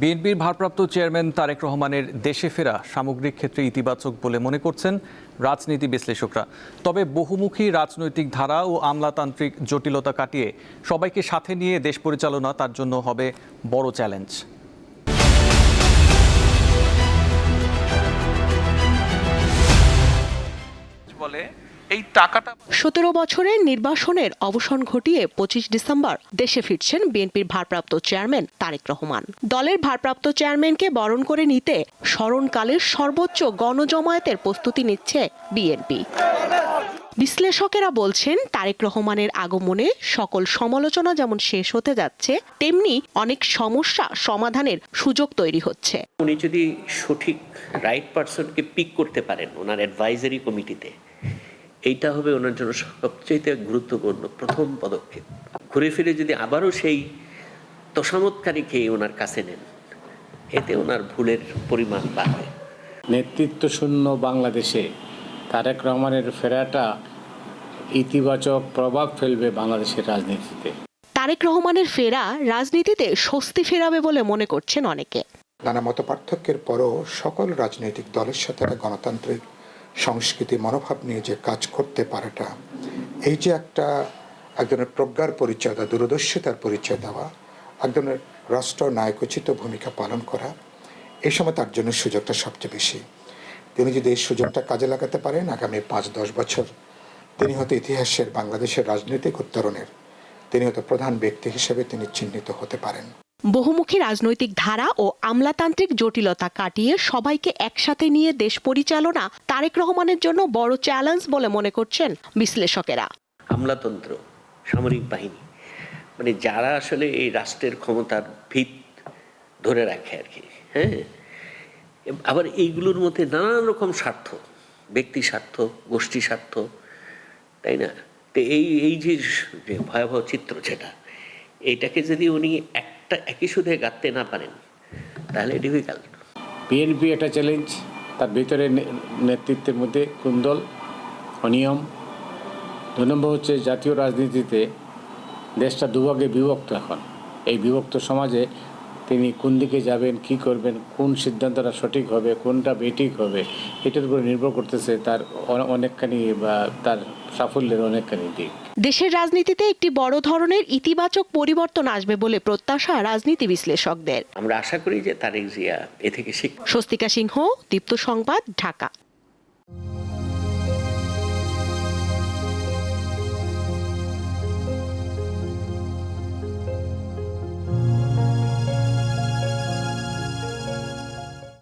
বিএনপির ভারপ্রাপ্ত চেয়ারম্যান তারেক রহমানের দেশে ফেরা সামগ্রিক ক্ষেত্রে ইতিবাচক বলে মনে করছেন রাজনীতি বিশ্লেষকরা। তবে বহুমুখী রাজনৈতিক ধারা ও আমলাতান্ত্রিক জটিলতা কাটিয়ে সবাইকে সাথে নিয়ে দেশ পরিচালনা তার জন্য হবে বড় চ্যালেঞ্জ। বলে এই টাকাটা 17 বছরের নির্বাসনের অবসান ঘটিয়ে 25 ডিসেম্বর দেশে ফিরছেন বিএনপির ভারপ্রাপ্ত চেয়ারম্যান তারেক রহমান। দলের ভারপ্রাপ্ত চেয়ারম্যানকে বরণ করে নিতে স্মরণকালের সর্বোচ্চ গণজমায়েতের প্রস্তুতি নিচ্ছে বিএনপি। বিশ্লেষকেরা বলছেন তারেক রহমানের আগমনে সকল সমালোচনা যেমন শেষ হতে যাচ্ছে, তেমনি অনেক সমস্যা সমাধানের সুযোগ তৈরি হচ্ছে। উনি যদি সঠিক রাইট পারসনকে পিক করতে পারেন ওনার অ্যাডভাইজারি কমিটিতে, এইটা হবে ওনার জন্য সবচেয়ে গুরুত্বপূর্ণ প্রথম পদক্ষেপ। ঘুরে ফিরে যদি আবারও সেই তোষামতকারীকে ওনার কাছে নেন, এতে ওনার ভুলের পরিমাণ বাড়বে। নেতৃত্ব শূন্য বাংলাদেশে তারেক রহমানের ফেরাটা ইতিবাচক প্রভাব ফেলবে বাংলাদেশের রাজনীতিতে। তারেক রহমানের ফেরা রাজনীতিতে স্বস্তি ফেরাবে বলে মনে করছেন অনেকে। নানা মতপার্থক্যের পরও সকল রাজনৈতিক দলের সাথে একটা গণতান্ত্রিক সংস্কৃতি মনোভাব নিয়ে যে কাজ করতে পারাটা, এই যে একজনের প্রজ্ঞার পরিচয় দেওয়া, দূরদর্শিতার পরিচয় দেওয়া, একজনের রাষ্ট্র নায়কোচিত ভূমিকা পালন করা, এই সময় তার জন্য সুযোগটা সবচেয়ে বেশি। তিনি যদি এই সুযোগটা কাজে লাগাতে পারেন, আগামী 5-10 বছর তিনি হয়তো ইতিহাসের বাংলাদেশের রাজনৈতিক উত্তরণের তিনি হয়তো প্রধান ব্যক্তি হিসেবে তিনি চিহ্নিত হতে পারেন। বহুমুখী রাজনৈতিক ধারা ও আমলাতান্ত্রিক জটিলতা কাটিয়ে সবাইকে একসাথে নিয়ে দেশ পরিচালনা তারেক রহমানের জন্য বড় চ্যালেঞ্জ বলে মনে করছেন বিশ্লেষকেরা। আমলাতন্ত্র, সামরিক বাহিনী, মানে যারা আসলে এই রাষ্ট্রের ক্ষমতার ভিত ধরে রাখে আর কি, হ্যাঁ, আবার এইগুলোর মধ্যে নানান রকম স্বার্থ, ব্যক্তি স্বার্থ, গোষ্ঠী স্বার্থ, তাই না? তো এই যে ভয়াবহ চিত্র যেটা, এইটাকে যদি উনি একই সুধে গাঁথতে না পারেন তাহলে ডিফিকাল্ট। বিএনপি একটা চ্যালেঞ্জ, তার ভিতরে নেতৃত্বের মধ্যে কুন্দল, অনিয়ম। 2 নম্বর হচ্ছে জাতীয় রাজনীতিতে দেশটা দুভাগে বিভক্ত এখন। এই বিভক্ত সমাজে তিনি কোন দিকে যাবেন, কি করবেন, কোন সিদ্ধান্তটা সঠিক হবে, কোনটা বেঠিক হবে, এটার উপর নির্ভর করতেছে তার অনেকখানি বা তার সাফল্যের অনেকখানি দিক। দেশের রাজনীতিতে একটি বড় ধরনের ইতিবাচক পরিবর্তন আসবে বলে প্রত্যাশা রাজনীতি বিশ্লেষকদের। আমরা আশা করি যে তারেক জিয়া এ থেকে শিক্ষা। স্বস্তিকা সিংহ, দীপ্ত সংবাদ, ঢাকা।